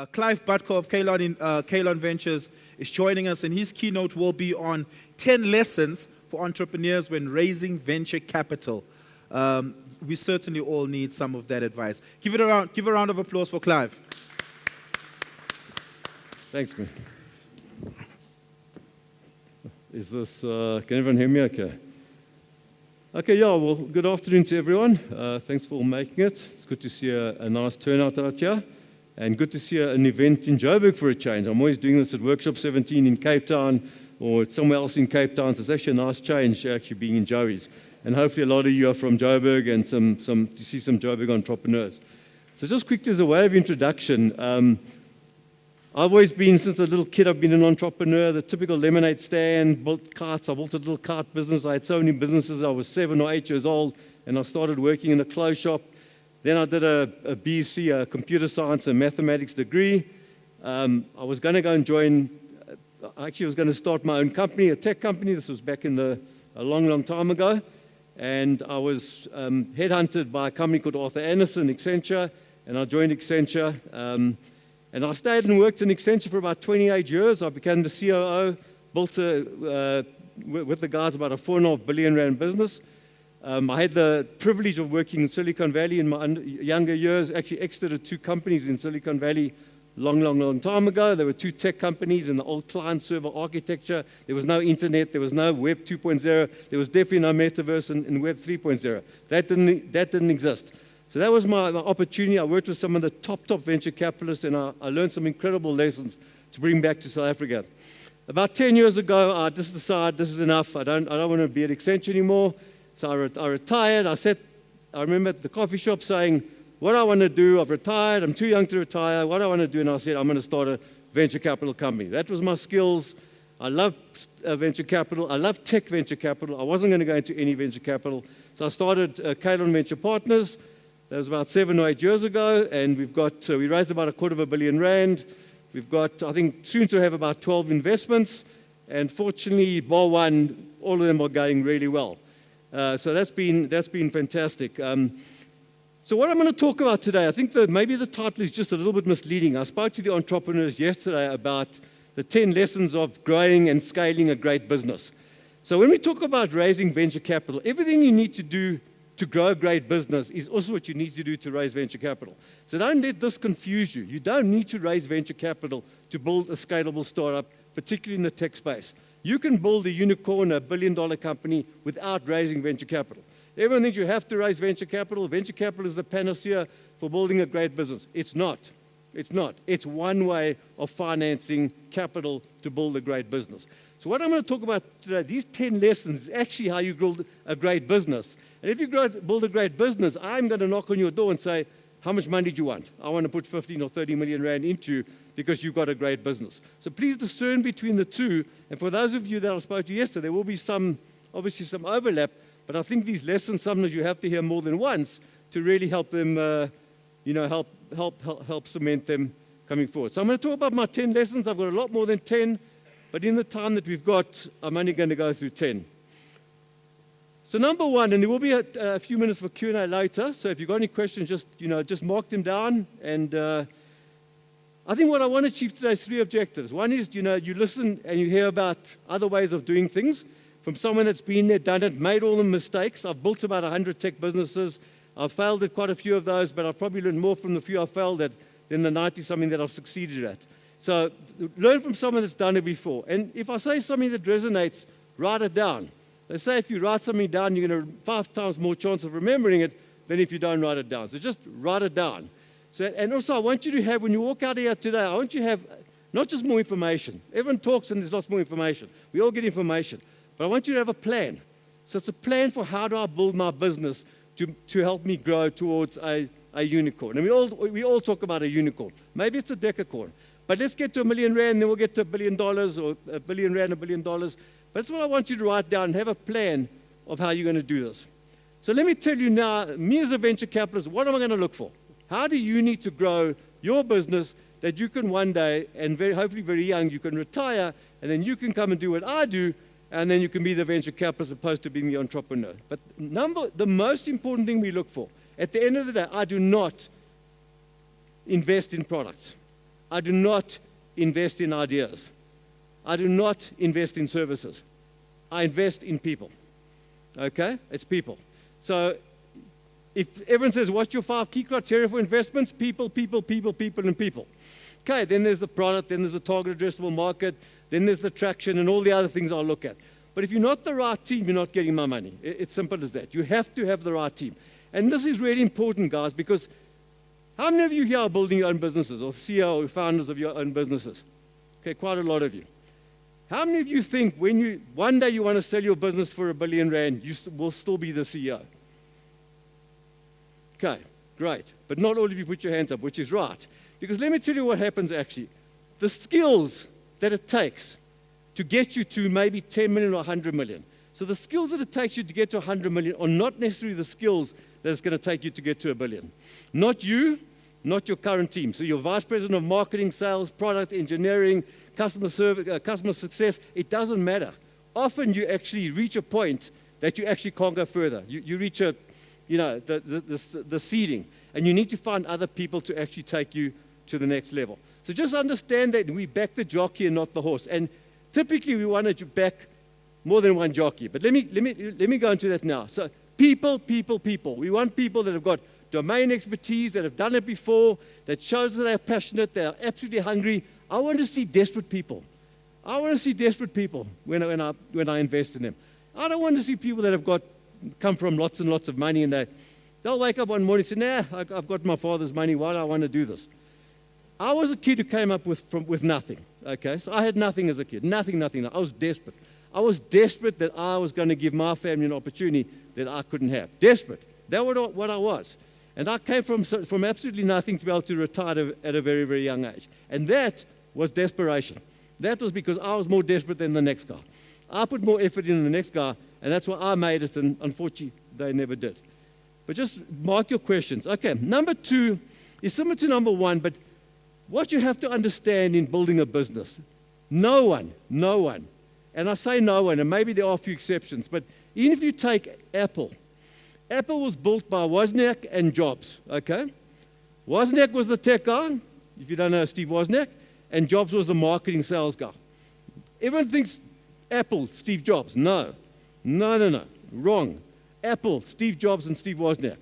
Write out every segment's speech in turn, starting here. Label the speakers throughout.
Speaker 1: Clive Butkow of Keynote Ventures is joining us, and his keynote will be on 10 lessons for entrepreneurs when raising venture capital. We certainly all need some of that advice. Give a round of applause for Clive.
Speaker 2: Thanks, man. Is this, can everyone hear me okay? Okay, yeah, well, good afternoon to everyone. Thanks for making it. It's good to see a nice turnout out here. And good to see an event in Joburg for a change. I'm always doing this at Workshop 17 in Cape Town or somewhere else in Cape Town. So it's actually a nice change actually being in Joey's. And hopefully a lot of you are from Joburg and to see some Joburg entrepreneurs. So just quickly as a way of introduction, I've always been, since a little kid, I've been an entrepreneur, the typical lemonade stand, built carts. I built a little cart business. I had so many businesses. I was 7 or 8 years old, and I started working in a clothes shop. Then I did a BSc, a computer science and mathematics degree. I was going to go and join, actually I was going to start my own company, a tech company. This was back in a long, long time ago. And I was headhunted by a company called Arthur Andersen, Accenture, and I joined Accenture. And I stayed and worked in Accenture for about 28 years. I became the COO, built with the guys about a 4.5 billion rand business. I had the privilege of working in Silicon Valley in my younger years, actually exited 2 companies in Silicon Valley long time ago. There were 2 tech companies in the old client-server architecture. There was no internet. There was no Web 2.0. There was definitely no metaverse in Web 3.0. That didn't exist. So that was my opportunity. I worked with some of the top venture capitalists, and I learned some incredible lessons to bring back to South Africa. About 10 years ago, I just decided this is enough. I don't want to be at Accenture anymore. So I retired. I remember at the coffee shop saying, what I want to do, I've retired, I'm too young to retire, what I want to do, and I said, I'm going to start a venture capital company. That was my skills. I love venture capital. I love tech venture capital. I wasn't going to go into any venture capital. So I started Keynote Venture Partners. That was about 7 or 8 years ago, and we raised about R250 million. We've got, I think, soon to have about 12 investments, and fortunately, bar one, all of them are going really well. So that's been fantastic. So what I'm going to talk about today, I think maybe the title is just a little bit misleading. I spoke to the entrepreneurs yesterday about the 10 lessons of growing and scaling a great business. So when we talk about raising venture capital, everything you need to do to grow a great business is also what you need to do to raise venture capital. So don't let this confuse you. You don't need to raise venture capital to build a scalable startup, particularly in the tech space. You can build a unicorn, a billion-dollar company without raising venture capital. Everyone thinks you have to raise venture capital. Venture capital is the panacea for building a great business. It's not. It's not. It's one way of financing capital to build a great business. So what I'm going to talk about today, these 10 lessons, is actually how you build a great business. And if you build a great business, I'm going to knock on your door and say, how much money do you want? I want to put 15 or 30 million rand into you because you've got a great business. So please discern between the two. And for those of you that I spoke to yesterday, there will be obviously some overlap. But I think these lessons, sometimes you have to hear more than once to really help them, help cement them coming forward. So I'm going to talk about my 10 lessons. I've got a lot more than 10. But in the time that we've got, I'm only going to go through 10. So number one, and there will be a few minutes for Q&A later. So if you've got any questions, just mark them down. And I think what I want to achieve today is 3 objectives. One is, you listen and you hear about other ways of doing things from someone that's been there, done it, made all the mistakes. I've built about 100 tech businesses. I've failed at quite a few of those, but I've probably learned more from the few I've failed at than the 90-something that I've succeeded at. So learn from someone that's done it before. And if I say something that resonates, write it down. They say if you write something down, you're going to have 5 times more chance of remembering it than if you don't write it down. So just write it down. So, and also, I want you to have, when you walk out here today, I want you to have not just more information. Everyone talks and there's lots more information. We all get information. But I want you to have a plan. So it's a plan for how do I build my business to help me grow towards a unicorn. And we all talk about a unicorn. Maybe it's a decacorn. But let's get to R1 million, then we'll get to $1 billion, or R1 billion, $1 billion. But that's what I want you to write down and have a plan of how you're going to do this. So let me tell you now, me as a venture capitalist, what am I going to look for? How do you need to grow your business that you can one day, and hopefully very young, you can retire, and then you can come and do what I do, and then you can be the venture capitalist as opposed to being the entrepreneur. But the most important thing we look for, at the end of the day, I do not invest in products. I do not invest in ideas. I do not invest in services. I invest in people. Okay? It's people. So if everyone says, what's your 5 key criteria for investments? People, people, people, people, and people. Okay, then there's the product, then there's the target addressable market, then there's the traction and all the other things I'll look at. But if you're not the right team, you're not getting my money. It's simple as that. You have to have the right team. And this is really important, guys, because how many of you here are building your own businesses or CEO or founders of your own businesses? Okay, quite a lot of you. How many of you think when one day you want to sell your business for R1 billion, you will still be the CEO? Okay, great. But not all of you put your hands up, which is right. Because let me tell you what happens actually. The skills that it takes to get you to maybe 10 million or 100 million. So the skills that it takes you to get to 100 million are not necessarily the skills that it's going to take you to get to $1 billion. Not you, not your current team. So your vice president of marketing, sales, product, engineering, customer service, customer success, it doesn't matter. Often you actually reach a point that you actually can't go further. You reach the seeding, and you need to find other people to actually take you to the next level. So just understand that we back the jockey and not the horse. And typically we want to back more than one jockey. But let me go into that now. So people, people, people. We want people that have got domain expertise, that have done it before, that shows that they're passionate, they are absolutely hungry. I want to see desperate people. I want to see desperate people when I invest in them. I don't want to see people that have come from lots and lots of money and they'll wake up one morning and say, nah, I've got my father's money, why do I want to do this? I was a kid who came up with nothing, okay? So I had nothing as a kid, nothing. I was desperate. I was desperate that I was going to give my family an opportunity that I couldn't have. Desperate. That was what I was. And I came from absolutely nothing to be able to retire at a very, very young age. And that was desperation. That was because I was more desperate than the next guy. I put more effort in than the next guy, and that's why I made it, and unfortunately, they never did. But just mark your questions. Okay, number 2 is similar to number 1, but what you have to understand in building a business, no one, and I say no one, and maybe there are a few exceptions, but even if you take Apple was built by Wozniak and Jobs, okay? Wozniak was the tech guy, if you don't know Steve Wozniak, and Jobs was the marketing sales guy. Everyone thinks Apple, Steve Jobs. No. Wrong. Apple, Steve Jobs and Steve Wozniak.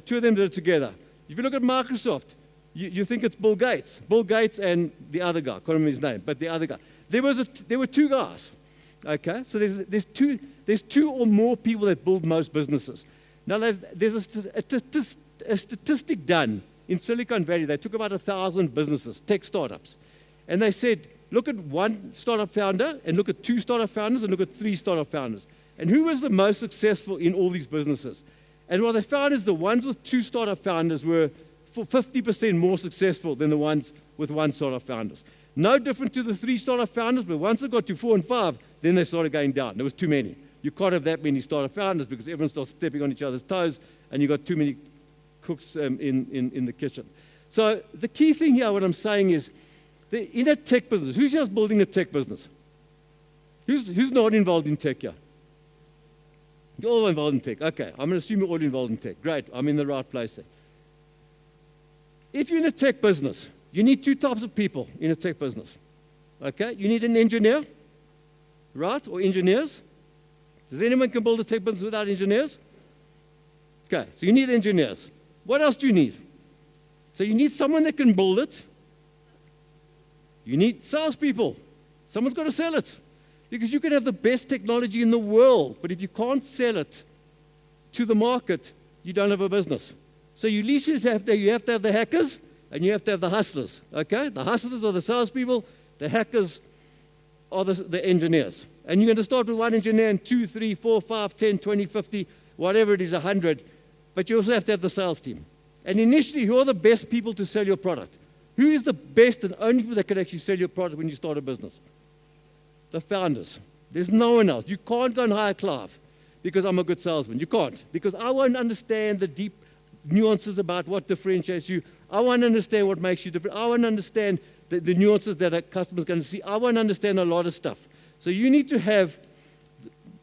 Speaker 2: Two of them did it together. If you look at Microsoft, you think it's Bill Gates. Bill Gates and the other guy. Can't remember his name, but the other guy. There were 2 guys. Okay? So there's two or more people that build most businesses. Now, there's a statistic done in Silicon Valley. They took about 1,000 businesses, tech startups, and they said, look at 1 startup founder, and look at 2 startup founders, and look at 3 startup founders. And who was the most successful in all these businesses? And what they found is the ones with 2 startup founders were 50% more successful than the ones with 1 startup founders. No different to the 3 startup founders, but once they got to 4 and 5, then they started going down. There was too many. You can't have that many startup founders because everyone starts stepping on each other's toes, and you've got too many cooks in the kitchen. So the key thing here, what I'm saying is, in a tech business, who's just building a tech business? Who's not involved in tech here? You're all involved in tech. Okay, I'm going to assume you're all involved in tech. Great, I'm in the right place there. If you're in a tech business, you need 2 types of people in a tech business. Okay, you need an engineer, right, or engineers. Does anyone can build a tech business without engineers? Okay, so you need engineers. What else do you need? So you need someone that can build it. You need salespeople. Someone's got to sell it. Because you can have the best technology in the world, but if you can't sell it to the market, you don't have a business. So you at least you have to have the hackers, and you have to have the hustlers. Okay? The hustlers are the salespeople. The hackers are the engineers. And you're going to start with 1 engineer and 2, 3, 4, 5, 10, 20, 50, whatever it is, 100. But you also have to have the sales team. And initially, who are the best people to sell your product? Who is the best and only people that can actually sell your product when you start a business? The founders. There's no one else. You can't go and hire Clive because I'm a good salesman. You can't. Because I won't understand the deep nuances about what differentiates you. I won't understand what makes you different. I won't understand the nuances that a customer's going to see. I won't understand a lot of stuff. So you need to have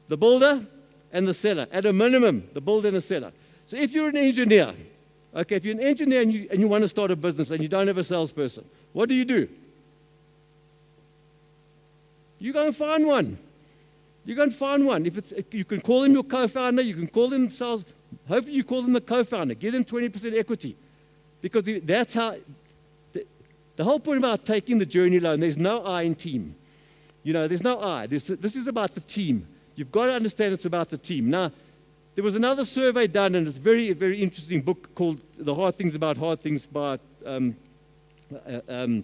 Speaker 2: the builder and the seller. At a minimum, the builder and the seller. So if you're an engineer, Okay, if you're an engineer and you want to start a business and you don't have a salesperson, what do? You go and find one. You go and find one. You can call him your co-founder, you can call him sales. Hopefully you call them the co-founder. Give them 20% equity. Because that's how, the whole point about taking the journey loan, there's no I in team. There's no I. This is about the team. You've got to understand it's about the team. Now, there was another survey done, and it's a very, very interesting book called The Hard Things About Hard Things by Ben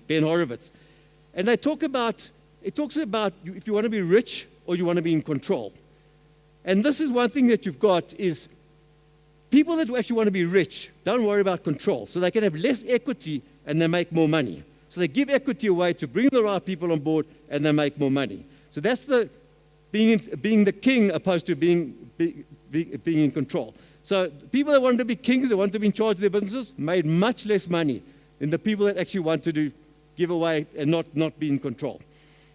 Speaker 2: Horowitz. And it talks about if you want to be rich or you want to be in control. And this is one thing that you've got is people that actually want to be rich don't worry about control. So they can have less equity and they make more money. So they give equity away to bring the right people on board and they make more money. So that's the being the king opposed to being in control. So people that wanted to be kings, that wanted to be in charge of their businesses, made much less money than the people that actually wanted to give away and not be in control.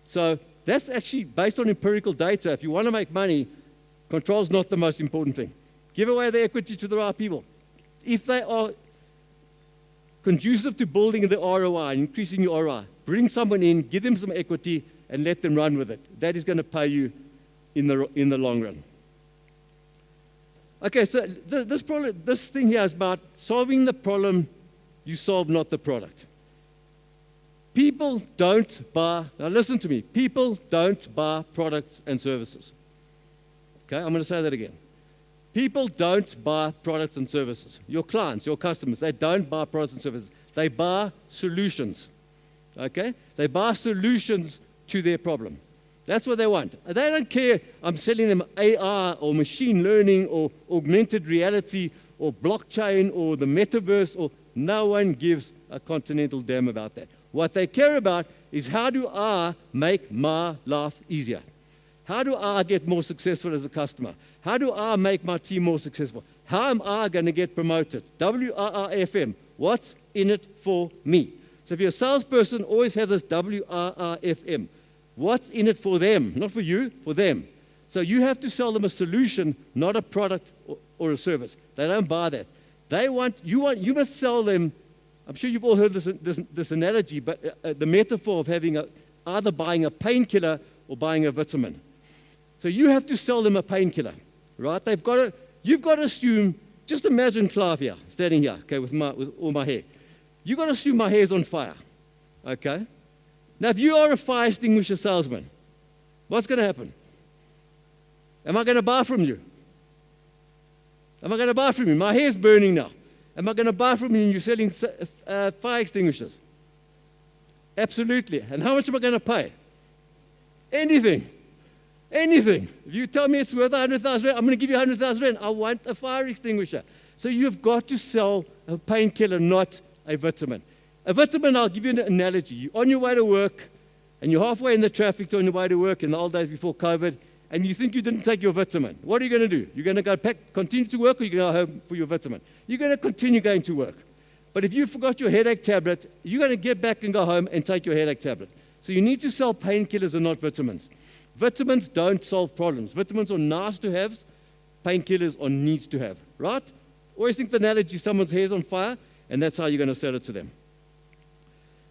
Speaker 2: So that's actually based on empirical data. If you want to make money, control is not the most important thing. Give away the equity to the right people. If they are conducive to building the ROI, increasing your ROI, bring someone in, give them some equity, and let them run with it. That is going to pay you in the long run. Okay, so this thing here is about solving the problem you solve, not the product. People don't buy, now listen to me, people don't buy products and services. Okay, I'm going to say that again. People don't buy products and services. Your clients, your customers, they don't buy products and services. They buy solutions. Okay? They buy solutions to their problem. That's what they want. They don't care I'm selling them AI or machine learning or augmented reality or blockchain or the metaverse, or no one gives a continental damn about that. What they care about is how do I make my life easier? How do I get more successful as a customer? How do I make my team more successful? How am I going to get promoted? WRRFM. What's in it for me? So if you're a salesperson, always have this WRRFM. What's in it for them? Not for you, for them. So you have to sell them a solution, not a product or a service. They don't buy that. You must sell them. I'm sure you've all heard this analogy, but the metaphor of either buying a painkiller or buying a vitamin. So you have to sell them a painkiller, right? You've got to assume, just imagine Clive here, standing here, okay, with all my hair. You've got to assume my hair's on fire, okay? Now, if you are a fire extinguisher salesman, what's going to happen? Am I going to buy from you? Am I going to buy from you? My hair's burning now. Am I going to buy from you and you're selling fire extinguishers? Absolutely. And how much am I going to pay? Anything. Anything. If you tell me it's worth 100,000 rand, I'm going to give you 100,000 rand. I want a fire extinguisher. So you've got to sell a painkiller, not a vitamin. A vitamin, I'll give you an analogy. You're on your way to work, and you're halfway in the traffic on your way to work in the old days before COVID, and you think you didn't take your vitamin. What are you going to do? You're going to go continue to work, or you're going to go home for your vitamin? You're going to continue going to work. But if you forgot your headache tablet, you're going to get back and go home and take your headache tablet. So you need to sell painkillers and not vitamins. Vitamins don't solve problems. Vitamins are nice to have. Painkillers are needs to have, right? Always think the analogy, someone's hair's on fire, and that's how you're going to sell it to them.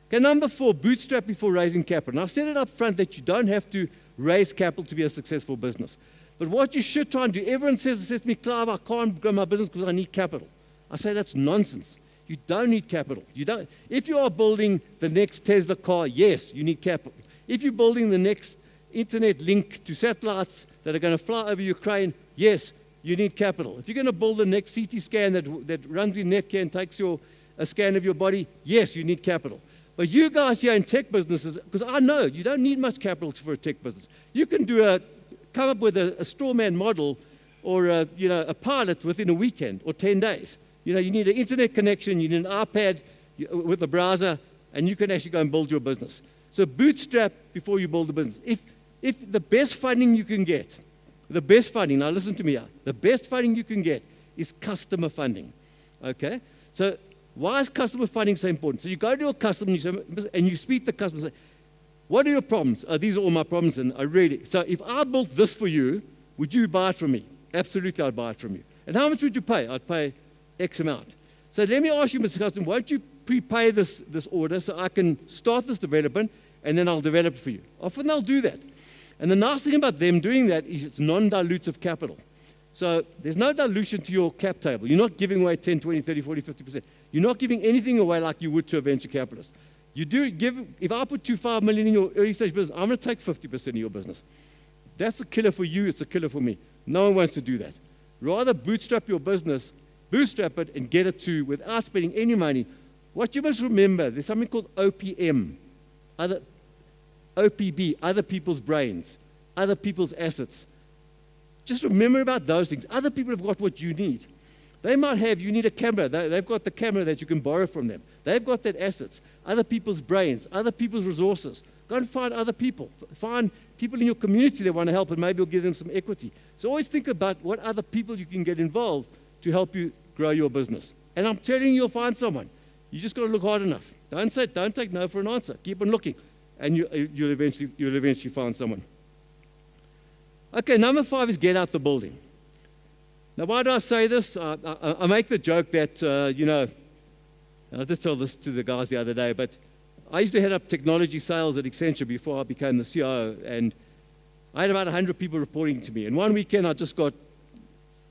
Speaker 2: Okay, number 4, bootstrap before raising capital. Now, I said it up front that you don't have to raise capital to be a successful business. But what you should try and do, everyone says to me, Clive, I can't grow my business because I need capital. I say that's nonsense. You don't need capital. You don't. If you are building the next Tesla car, yes, you need capital. If you're building the next internet link to satellites that are going to fly over Ukraine, yes, you need capital. If you're going to build the next CT scan that runs in Netcare and takes a scan of your body, yes, you need capital. But you guys here in tech businesses, because I know you don't need much capital for a tech business. You can come up with a straw man model or a pilot within a weekend or 10 days. You need an internet connection, you need an iPad with a browser, and you can actually go and build your business. So bootstrap before you build a business. If the best funding you can get, now listen to me here, the best funding you can get is customer funding, okay? So why is customer funding so important? So you go to your customer and you speak to the customer and say, what are your problems? These are all my problems, and so if I built this for you, would you buy it from me? Absolutely, I'd buy it from you. And how much would you pay? I'd pay X amount. So let me ask you, Mr. Custom, won't you prepay this order so I can start this development and then I'll develop it for you? Often they'll do that. And the nice thing about them doing that is it's non-dilutive capital. So there's no dilution to your cap table. You're not giving away 10, 20, 30, 40, 50%. You're not giving anything away like you would to a venture capitalist. You do give, if I put $5 million in your early stage business, I'm going to take 50% of your business. That's a killer for you, it's a killer for me. No one wants to do that. Rather bootstrap your business, bootstrap it and get it to without spending any money. What you must remember, there's something called OPM, OPB, other people's brains, other people's assets. Just remember about those things. Other people have got what you need. They might have, you need a camera. They've got the camera that you can borrow from them. They've got that assets. Other people's brains, other people's resources. Go and find other people. Find people in your community that want to help and maybe you'll give them some equity. So always think about what other people you can get involved to help you grow your business. And I'm telling you, you'll find someone. You just got to look hard enough. Don't take no for an answer. Keep on looking. And you'll eventually find someone. Okay, number 5 is get out the building. Now, why do I say this? I make the joke that, and I just told this to the guys the other day, but I used to head up technology sales at Accenture before I became the CIO, and I had about 100 people reporting to me. And one weekend, I just got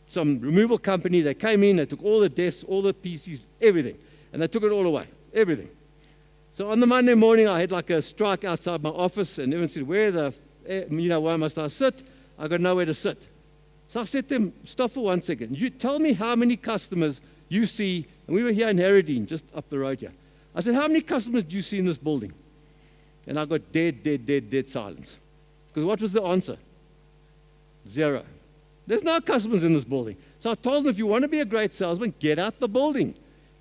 Speaker 2: some removal company. They came in, they took all the desks, all the PCs, everything, and they took it all away, everything. So on the Monday morning, I had like a strike outside my office, and everyone said, where must I sit? I got nowhere to sit. So I said to them, stop for 1 second. You tell me how many customers you see, and we were here in Herodine, just up the road here. I said, how many customers do you see in this building? And I got dead silence. Because what was the answer? 0. There's no customers in this building. So I told them, if you want to be a great salesman, get out the building.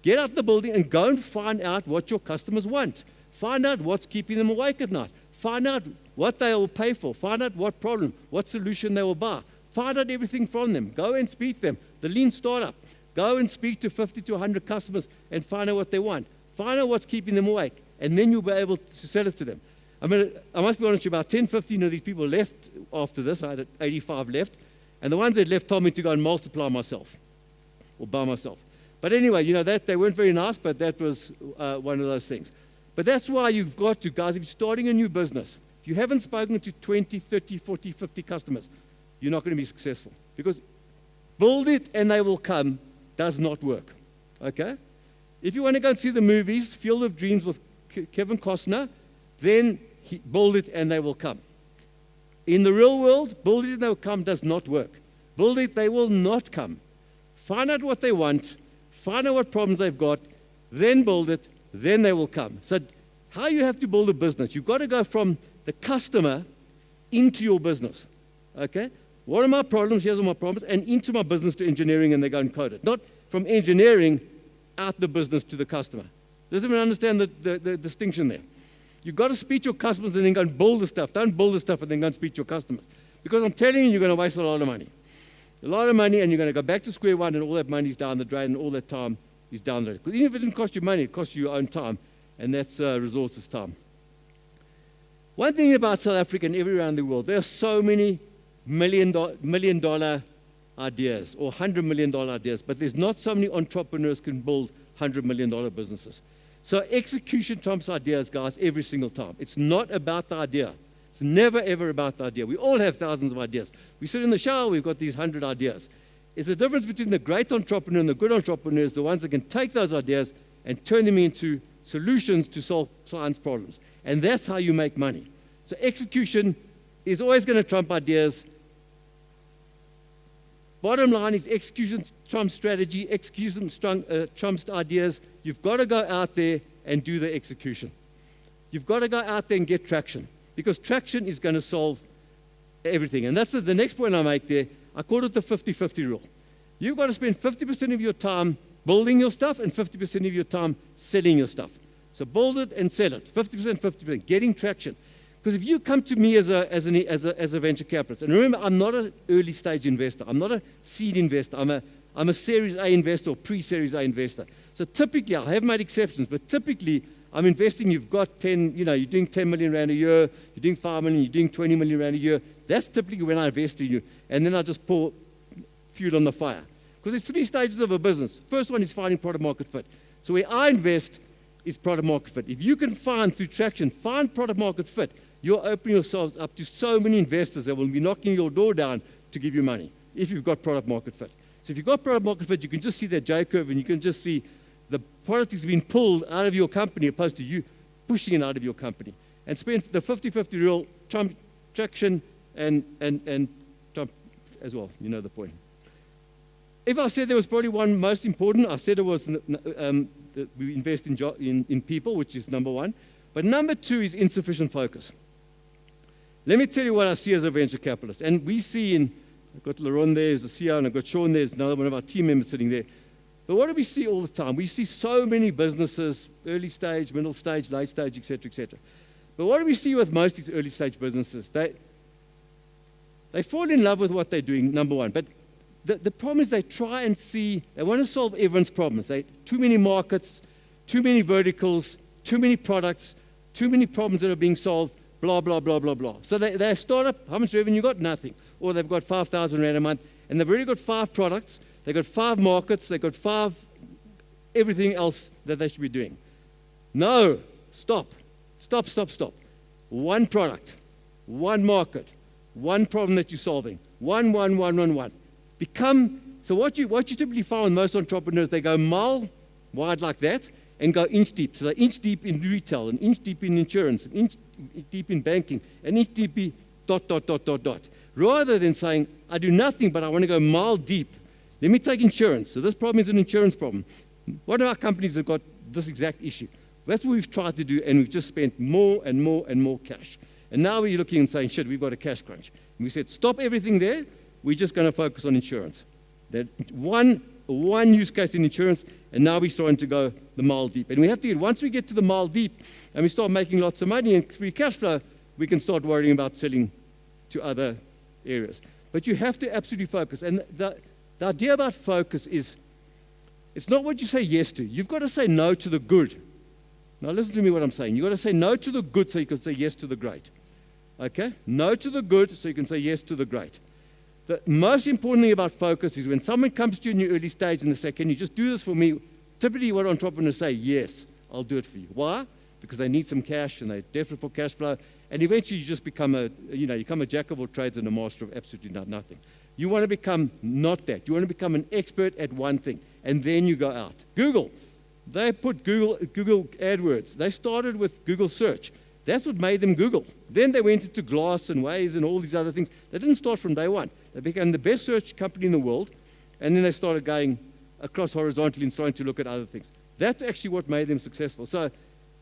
Speaker 2: Get out the building and go and find out what your customers want. Find out what's keeping them awake at night. Find out what they will pay for. Find out what problem, what solution they will buy. Find out everything from them. Go and speak to them. The lean startup. Go and speak to 50 to 100 customers and find out what they want. Find out what's keeping them awake. And then you'll be able to sell it to them. I mean, I must be honest with you, about 10, 15 of these people left after this. I had 85 left. And the ones that left told me to go and multiply myself. Or by myself. But anyway, that they weren't very nice, but that was one of those things. But that's why you've got to, guys, if you're starting a new business, if you haven't spoken to 20, 30, 40, 50 customers, you're not going to be successful. Because build it and they will come does not work. Okay? If you want to go and see the movies, Field of Dreams with Kevin Costner, then build it and they will come. In the real world, build it and they will come does not work. Build it, they will not come. Find out what they want, find out what problems they've got, then build it, then they will come. So how you have to build a business, you've got to go from the customer into your business. Okay? What are my problems? Here's all my problems. And into my business to engineering, and they go and code it. Not from engineering out the business to the customer. Does everyone understand the distinction there? You've got to speak to your customers and then go and build the stuff. Don't build the stuff and then go and speak to your customers. Because I'm telling you, you're going to waste a lot of money. A lot of money, and you're going to go back to square one, and all that money is down the drain, and all that time is down the drain. Because even if it didn't cost you money, it cost you your own time, and that's resources time. One thing about South Africa and everywhere around the world, there are so many million dollar ideas or $100 million ideas, but there's not so many entrepreneurs can build $100 million businesses. So execution trumps ideas, guys, every single time. It's not about the idea. It's never, ever about the idea. We all have thousands of ideas. We sit in the shower, we've got these 100 ideas. It's the difference between the great entrepreneur and the good entrepreneurs, the ones that can take those ideas and turn them into solutions to solve clients' problems. And that's how you make money. So execution is always going to trump ideas. Bottom line is execution trumps strategy, execution trumps ideas. You've got to go out there and do the execution. You've got to go out there and get traction, because traction is going to solve everything. And that's the next point I make there. I call it the 50-50 rule. You've got to spend 50% of your time building your stuff and 50% of your time selling your stuff. So build it and sell it. 50%, 50%, getting traction. Because if you come to me as a venture capitalist, and remember, I'm not an early stage investor. I'm not a seed investor. I'm a Series A investor or pre-Series A investor. So typically, I have made exceptions, but typically, I'm investing. You've got 10, you're doing 10 million rand a year, you're doing 5 million, you're doing 20 million rand a year. That's typically when I invest in you, and then I just pour fuel on the fire. Because there's 3 stages of a business. First one is finding product market fit. So where I invest is product market fit. If you can find, through traction, find product market fit, you're opening yourselves up to so many investors that will be knocking your door down to give you money if you've got product market fit. So if you've got product market fit, you can just see that J-curve and you can just see the product is being pulled out of your company opposed to you pushing it out of your company. And spend the 50-50 rule, traction and Trump as well. You know the point. If I said there was probably one most important, I said it was that we invest in people, which is number 1. But number 2 is insufficient focus. Let me tell you what I see as a venture capitalist. And we see I've got Laron there as the CEO, and I've got Sean there as another one of our team members sitting there. But what do we see all the time? We see so many businesses, early stage, middle stage, late stage, et cetera, et cetera. But what do we see with most of these early stage businesses? They fall in love with what they're doing, number 1. But the problem is they try and see, they want to solve everyone's problems. Too many markets, too many verticals, too many products, too many problems that are being solved, blah, blah, blah, blah, blah. So they're a startup. How much revenue you got? Nothing. Or they've got 5,000 Rand a month, and they've already got 5 products. They've got 5 markets. They've got 5 everything else that they should be doing. No, stop. Stop, stop, stop. 1 product, 1 market, 1 problem that you're solving. 1, 1, 1, 1, 1. So what you typically find with most entrepreneurs, they go mile wide like that and go inch deep. So they're inch deep in retail, an inch deep in insurance, an inch deep in banking, an inch deep in ... Rather than saying, I do nothing, but I want to go mile deep. Let me take insurance. So this problem is an insurance problem. One of our companies have got this exact issue. That's what we've tried to do, and we've just spent more and more and more cash. And now we're looking and saying, shit, we've got a cash crunch. And we said, stop everything there. We're just going to focus on insurance. That one use case in insurance, and now we're starting to go the mile deep. And we have to once we get to the mile deep and we start making lots of money and free cash flow, we can start worrying about selling to other areas. But you have to absolutely focus. And the idea about focus is, it's not what you say yes to. You've got to say no to the good. Now listen to me what I'm saying. You've got to say no to the good so you can say yes to the great. Okay? No to the good so you can say yes to the great. The most important thing about focus is when someone comes to you in your early stage and they say, can you just do this for me? Typically what entrepreneurs say, yes, I'll do it for you. Why? Because they need some cash and they're desperate for cash flow. And eventually you just become a jack of all trades and a master of absolutely nothing. You want to become not that. You want to become an expert at one thing. And then you go out. Google. They put Google AdWords. They started with Google search. That's what made them Google. Then they went into Glass and Waze and all these other things. They didn't start from day one. They became the best search company in the world, and then they started going across horizontally and starting to look at other things. That's actually what made them successful. So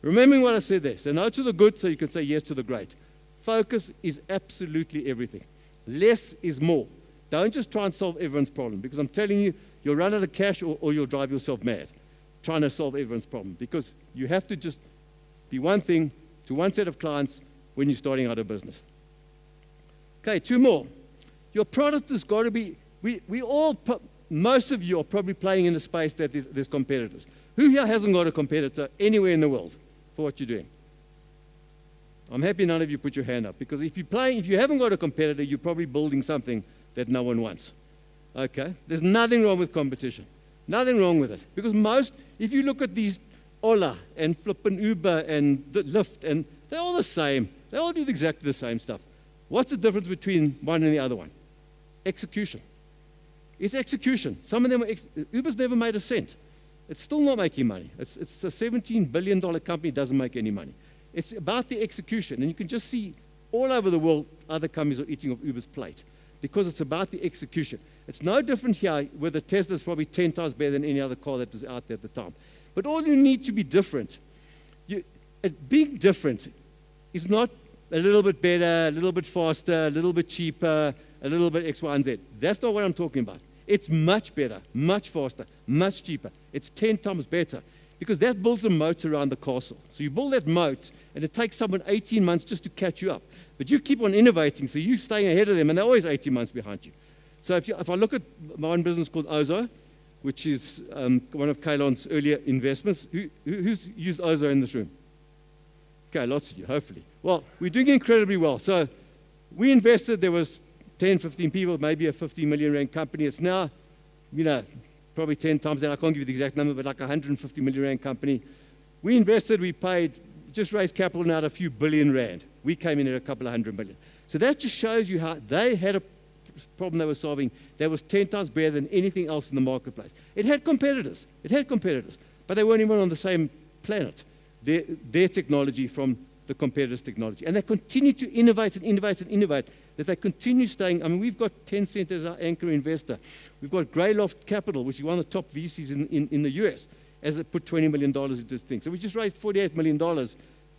Speaker 2: remembering what I said there. Say no to the good so you can say yes to the great. Focus is absolutely everything. Less is more. Don't just try and solve everyone's problem, because I'm telling you, you'll run out of cash or you'll drive yourself mad trying to solve everyone's problem, because you have to just be one thing to one set of clients when you're starting out a business. Okay, 2 more. Your product has got to be, most of you are probably playing in a space that there's competitors. Who here hasn't got a competitor anywhere in the world for what you're doing? I'm happy none of you put your hand up, because if you haven't got a competitor, you're probably building something that no one wants. Okay? There's nothing wrong with competition. Nothing wrong with it. Because if you look at these Ola and Flippin' Uber and Lyft, and they're all the same. They all do exactly the same stuff. What's the difference between one and the other one? Execution. It's execution. Some of them Uber's never made a cent. It's still not making money. It's a $17 billion company, doesn't make any money. It's about the execution. And you can just see all over the world other companies are eating off Uber's plate, because it's about the execution. It's no different here where the Tesla's probably 10 times better than any other car that was out there at the time. But all you need to be different. Being different is not a little bit better, a little bit faster, a little bit cheaper, a little bit X, Y, and Z. That's not what I'm talking about. It's much better, much faster, much cheaper. It's 10 times better, because that builds a moat around the castle. So you build that moat, and it takes someone 18 months just to catch you up. But you keep on innovating, so you're staying ahead of them, and they're always 18 months behind you. So if I look at my own business called Ozo, which is one of Kaylon's earlier investments. Who's used Ozo in this room? Okay, lots of you, hopefully. Well, we're doing incredibly well. So we invested, there was 10, 15 people, maybe a 50 million rand company. It's now probably 10 times that. I can't give you the exact number, but like 150 million rand company. We invested, we paid, just raised capital now at a few billion rand. We came in at a couple of 100 million. So that just shows you how they had a problem they were solving that was 10 times better than anything else in the marketplace. It had competitors, but they weren't even on the same planet. Their technology from the competitors' technology. And they continue to innovate and innovate and innovate, that they continue staying. I mean, we've got Tencent as our anchor investor. We've got Greyloft Capital, which is one of the top VCs in the US, as it put $20 million into this thing. So we just raised $48 million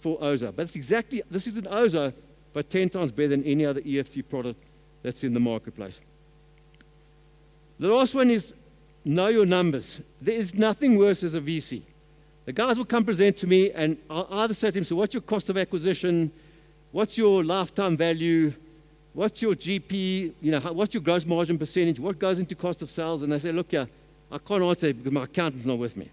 Speaker 2: for OZA. But it's exactly, this is an OZA, but 10 times better than any other EFT product that's in the marketplace. The last one is know your numbers. There is nothing worse as a VC. The guys will come present to me, and I'll either say to them, so what's your cost of acquisition? What's your lifetime value? What's your GP? What's your gross margin percentage? What goes into cost of sales? And they say, look, I can't answer it because my accountant's not with me.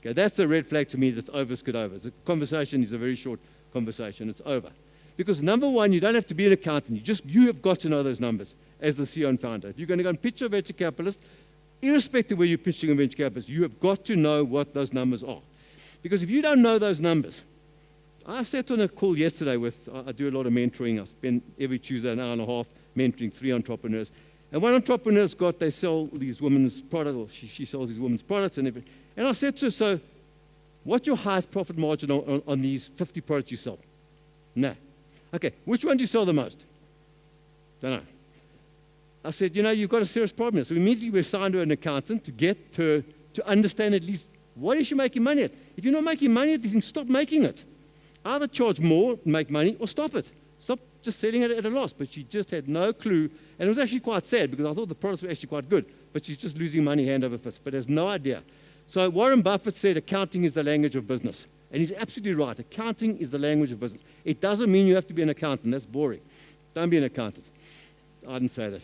Speaker 2: Okay, that's a red flag to me that's over, scoot over. The conversation is a very short conversation. It's over. Because number one, you don't have to be an accountant. You have got to know those numbers as the CEO and founder. If you're going to go and pitch a venture capitalist, irrespective of where you're pitching a venture capitalist, you have got to know what those numbers are. Because if you don't know those numbers, I sat on a call yesterday I do a lot of mentoring. I spend every Tuesday an hour and a half mentoring 3 entrepreneurs. And one entrepreneur's they sell these women's products, or she sells these women's products and everything. And I said to her, so what's your highest profit margin on these 50 products you sell? No. Okay, which one do you sell the most? Don't know. I said, you've got a serious problem here. So immediately we assigned her an accountant to get her to understand at least what is she making money at. If you're not making money at this thing, stop making it. Either charge more, make money, or stop it. Stop just selling it at a loss. But she just had no clue. And it was actually quite sad because I thought the products were actually quite good. But she's just losing money hand over fist, but has no idea. So Warren Buffett said accounting is the language of business. And he's absolutely right. Accounting is the language of business. It doesn't mean you have to be an accountant. That's boring. Don't be an accountant. I didn't say that.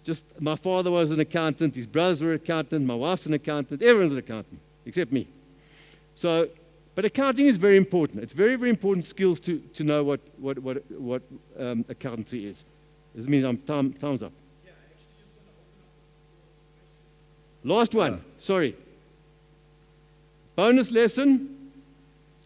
Speaker 2: Just my father was an accountant. His brothers were an accountant. My wife's an accountant. Everyone's an accountant, except me. So, but accounting is very important. It's very, very important skills to know what accountancy is. This means I'm thumbs up. Yeah, actually just last one. Sorry. Bonus lesson.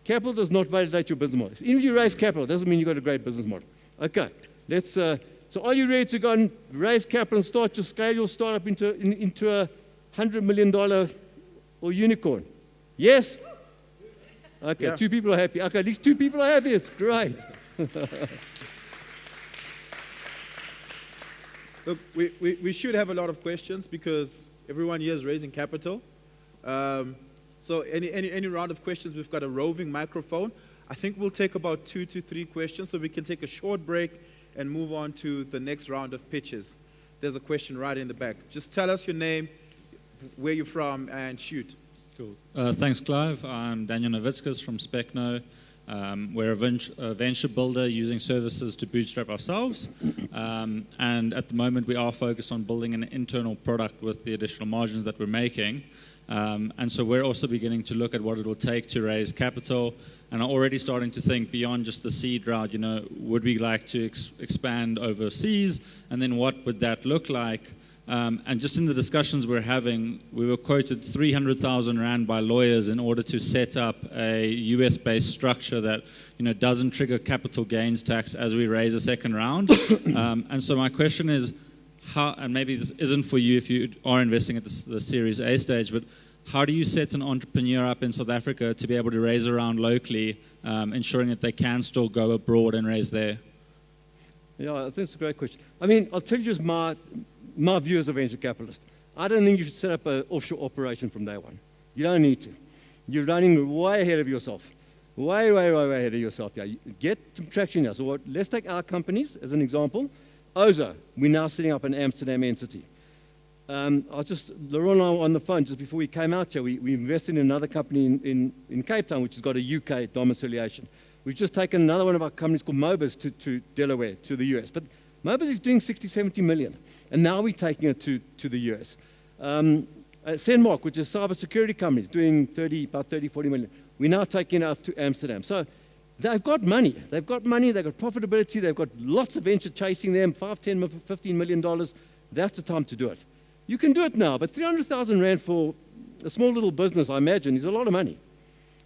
Speaker 2: Capital does not validate your business model. Even if you raise capital, it doesn't mean you've got a great business model. Okay, let's. So are you ready to go and raise capital and start your scale your startup into a $100 million or unicorn? Yes? Okay, yeah. 2 people are happy. Okay, at least 2 people are happy. It's great.
Speaker 1: Look, we should have a lot of questions because everyone here is raising capital. So any round of questions, we've got a roving microphone. I think we'll take about 2 to 3 questions so we can take a short break and move on to the next round of pitches. There's a question right in the back. Just tell us your name, where you're from, and shoot.
Speaker 3: Cool. Thanks, Clive. I'm Daniel Novitskas from Specno. We're a venture builder using services to bootstrap ourselves. And at the moment, we are focused on building an internal product with the additional margins that we're making. And so we're also beginning to look at what it will take to raise capital, and are already starting to think beyond just the seed route. Would we like to expand overseas, and then what would that look like? And just in the discussions we're having, we were quoted 300,000 Rand by lawyers in order to set up a US-based structure that doesn't trigger capital gains tax as we raise a second round. And so my question is, how, and maybe this isn't for you if you are investing at the Series A stage, but how do you set an entrepreneur up in South Africa to be able to raise a round locally, ensuring that they can still go abroad and raise there?
Speaker 2: Yeah, I think it's a great question. I mean, I'll tell you just my view as a venture capitalist. I don't think you should set up an offshore operation from day one. You don't need to. You're running way ahead of yourself. Way ahead of yourself. Yeah. Get some traction now. So let's take our companies as an example. OZA, we're now setting up an Amsterdam entity. Laurent and I were on the phone just before we came out here. We invested in another company in Cape Town, which has got a UK domiciliation. We've just taken another one of our companies called Mobus to Delaware, to the US. But Mobus is doing 60, 70 million. And now we're taking it to the US. Senmark, which is a cybersecurity company, is doing about 30, 40 million. We're now taking it up to Amsterdam. So they've got money. They've got profitability. They've got lots of venture chasing them, $5, $10, $15 million. That's the time to do it. You can do it now, but 300,000 Rand for a small little business, I imagine, is a lot of money.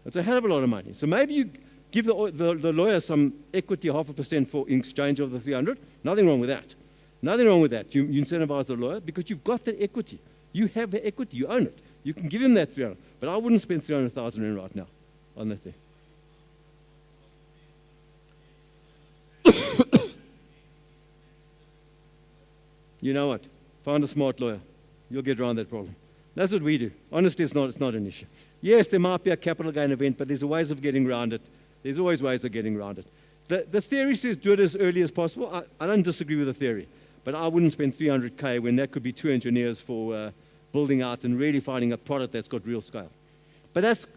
Speaker 2: It's a hell of a lot of money. So maybe you give the lawyer some equity, 0.5% for in exchange of the 300. Nothing wrong with that. Nothing wrong with that. You incentivize the lawyer because you've got the equity. You have the equity. You own it. You can give him that 300. But I wouldn't spend 300,000 Rand right now on that thing. You know what? Find a smart lawyer. You'll get around that problem. That's what we do. Honestly, it's not an issue. Yes, there might be a capital gain event, but there's ways of getting around it. There's always ways of getting around it. The theory says do it as early as possible. I don't disagree with the theory, but I wouldn't spend 300K when that could be 2 engineers for building out and really finding a product that's got real scale. But that's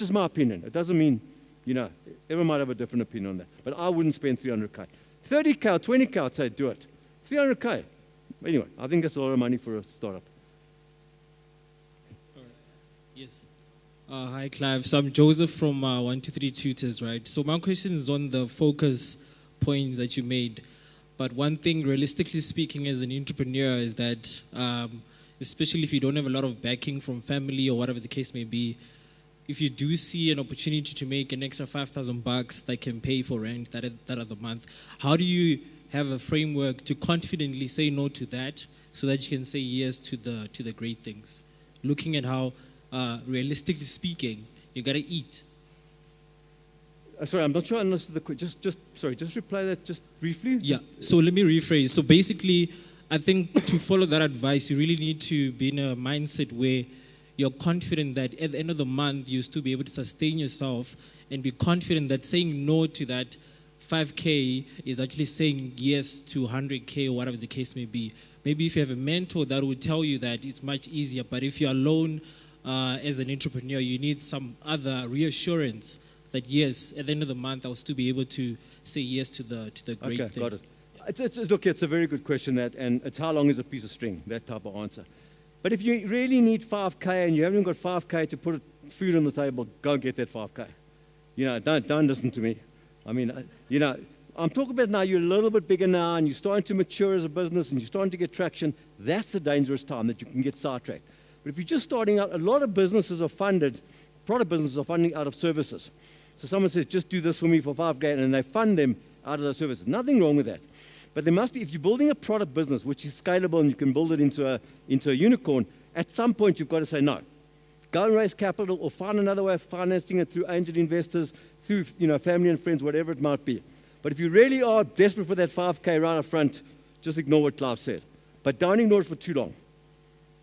Speaker 2: just my opinion. It doesn't mean, everyone might have a different opinion on that. But I wouldn't spend 300K. 30K or 20K, I'd say do it. 300K. Anyway, I think that's a lot of money for a startup.
Speaker 4: Yes. Hi, Clive. So I'm Joseph from 123 Tutors, right? So my question is on the focus point that you made. But one thing, realistically speaking, as an entrepreneur is that, especially if you don't have a lot of backing from family or whatever the case may be, if you do see an opportunity to make an extra $5,000 that can pay for rent that other month, how do you have a framework to confidently say no to that so that you can say yes to the great things? Looking at how, realistically speaking, you got to eat.
Speaker 2: Sorry, I'm not sure I understood the question. Just reply that just briefly.
Speaker 4: Yeah, so let me rephrase. So basically, I think to follow that advice, you really need to be in a mindset where you're confident that at the end of the month, you'll still be able to sustain yourself and be confident that saying no to that 5K is actually saying yes to 100K or whatever the case may be. Maybe if you have a mentor that will tell you that it's much easier, but if you're alone as an entrepreneur, you need some other reassurance that yes, at the end of the month, I'll still be able to say yes to the great thing.
Speaker 2: Okay, got it. Look, it's a very good question, and it's how long is a piece of string, that type of answer. But if you really need 5K and you haven't got 5K to put food on the table, go get that 5K. Don't listen to me. I mean, I'm talking about now you're a little bit bigger now and you're starting to mature as a business and you're starting to get traction. That's the dangerous time that you can get sidetracked. But if you're just starting out, a lot of businesses are funded, product businesses are funding out of services. So someone says, just do this for me for 5K, and they fund them out of those services. Nothing wrong with that. But there must be, if you're building a product business, which is scalable and you can build it into a unicorn, at some point you've got to say no. Go and raise capital or find another way of financing it through angel investors, through family and friends, whatever it might be. But if you really are desperate for that 5K right up front, just ignore what Clive said. But don't ignore it for too long.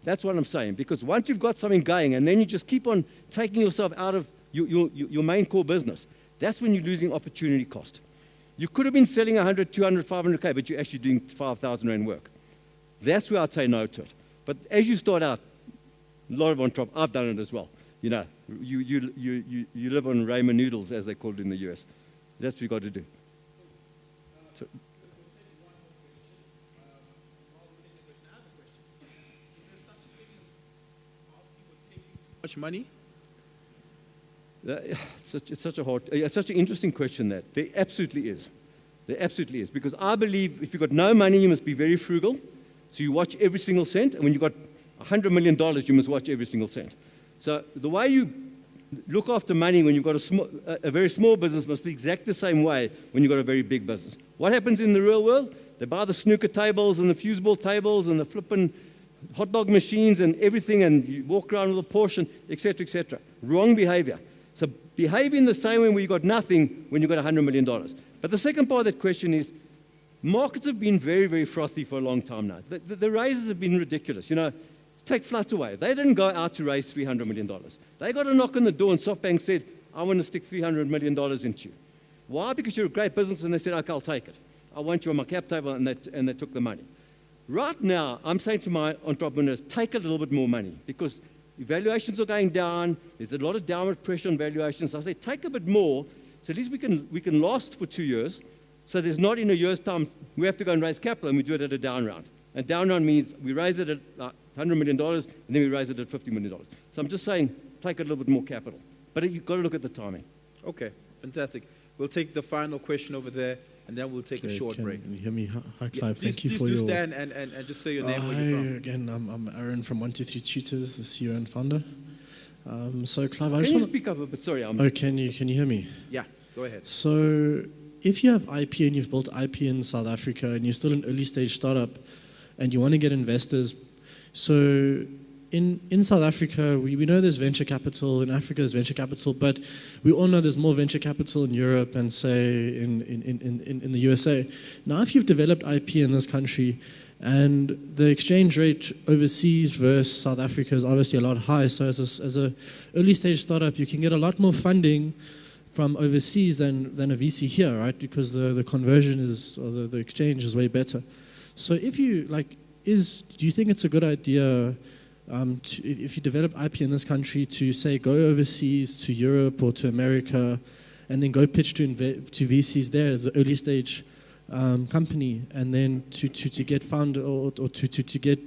Speaker 2: That's what I'm saying. Because once you've got something going and then you just keep on taking yourself out of your main core business, that's when you're losing opportunity cost. You could have been selling 100, 200, 500K, but you're actually doing 5,000 Rand work. That's where I'd say no to it. But as you start out, a lot of entrepreneurs, I've done it as well. You live on ramen noodles, as they call it in the US. That's what you've got to do. So,
Speaker 1: much money?
Speaker 2: It's such an interesting question that. There absolutely is. There absolutely is. Because I believe if you've got no money, you must be very frugal. So you watch every single cent. And when you've got $100 million, you must watch every single cent. So the way you look after money when you've got a very small business must be exactly the same way when you've got a very big business. What happens in the real world? They buy the snooker tables and the fuseball tables and the flipping hot dog machines and everything, and you walk around with a Porsche, etc., etc. Wrong behavior. So behave in the same way when you've got nothing when you've got $100 million. But the second part of that question is, markets have been very, very frothy for a long time now. The raises have been ridiculous. Take Flutterwave. They didn't go out to raise $300 million. They got a knock on the door and SoftBank said, I want to stick $300 million into you. Why? Because you're a great business, and they said, okay, I'll take it. I want you on my cap table, and they took the money. Right now, I'm saying to my entrepreneurs, take a little bit more money because valuations are going down. There's a lot of downward pressure on valuations. So I say, take a bit more, so at least we can last for 2 years. So there's not in a year's time, we have to go and raise capital, and we do it at a down round. And down round means we raise it at $100 million, and then we raise it at $50 million. So I'm just saying, take a little bit more capital. But you've got to look at the timing.
Speaker 1: Okay, fantastic. We'll take the final question over there, and then we'll take a short break.
Speaker 5: Can you hear me? Hi, Clive.
Speaker 1: Please,
Speaker 5: Thank you for
Speaker 1: please
Speaker 5: your...
Speaker 1: do stand and just say your name.
Speaker 5: Hi,
Speaker 1: Where you're from.
Speaker 5: again, I'm Aaron from 123 Tutors, the CEO and founder. So, Clive, I just
Speaker 2: Can you
Speaker 5: want
Speaker 2: speak up a bit? Sorry,
Speaker 5: Oh, can you hear me?
Speaker 1: Yeah, go ahead.
Speaker 5: So, if you have IP and you've built IP in South Africa and you're still an early stage startup and you want to get investors, so in South Africa, we know there's venture capital, in Africa there's venture capital, but we all know there's more venture capital in Europe and say in the USA. Now, if you've developed IP in this country and the exchange rate overseas versus South Africa is obviously a lot high, so as a early stage startup, you can get a lot more funding from overseas than a VC here, right? Because the conversion is, or the exchange is way better. So if you, do you think it's a good idea if you develop IP in this country to say go overseas to Europe or to America and then go pitch to VCs there as an early stage company, and then to get fund or to get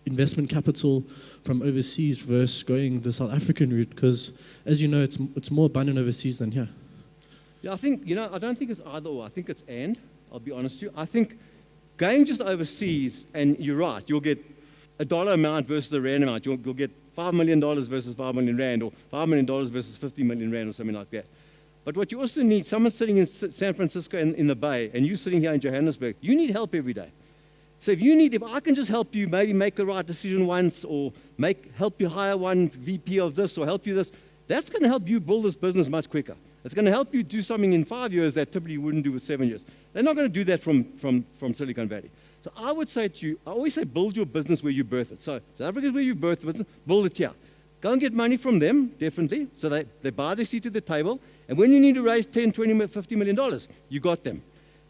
Speaker 5: investment capital from overseas versus going the South African route? Because as you know, it's more abundant overseas than here.
Speaker 2: Yeah, I think, I don't think it's either or. I think it's and. I'll be honest with you. I think going just overseas, and you're right, you'll get a dollar amount versus a rand amount. You'll get $5 million versus 5 million rand, or $5 million versus 50 million rand, or something like that. But what you also need, someone sitting in San Francisco in the Bay, and you sitting here in Johannesburg, you need help every day. So if I can just help you maybe make the right decision once, or help you hire one VP of this, or help you this, that's going to help you build this business much quicker. It's going to help you do something in 5 years that typically you wouldn't do with 7 years. They're not going to do that from Silicon Valley. So I would say to you, I always say build your business where you birth it. So South Africa is where you birth the business, build it here. Go and get money from them, definitely, so they buy their seat at the table. And when you need to raise $10, $20, $50 million, you got them.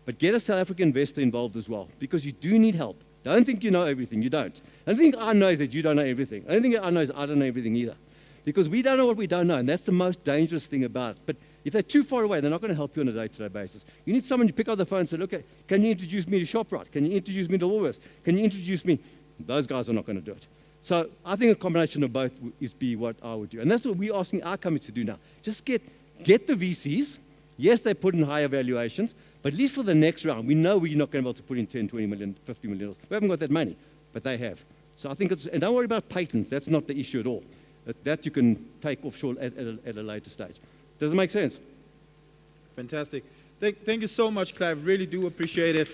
Speaker 2: But get a South African investor involved as well, because you do need help. Don't think you know everything. You don't. The only thing I know is that you don't know everything. The only thing I know is I don't know everything either. Because we don't know what we don't know, and that's the most dangerous thing about it. But if they're too far away, they're not going to help you on a day-to-day basis. You need someone to pick up the phone and say, look, can you introduce me to ShopRite? Can you introduce me to Woolworths? Can you introduce me? Those guys are not going to do it. So I think a combination of both is what I would do. And that's what we're asking our company to do now. Just get the VCs. Yes, they put in higher valuations, but at least for the next round, we know we're not going to be able to put in 10, 20 million, 50 million. We haven't got that money, but they have. So I think and don't worry about patents. That's not the issue at all. That you can take offshore at a later stage. Does it make sense?
Speaker 1: Fantastic. Thank you so much, Clive. Really do appreciate it.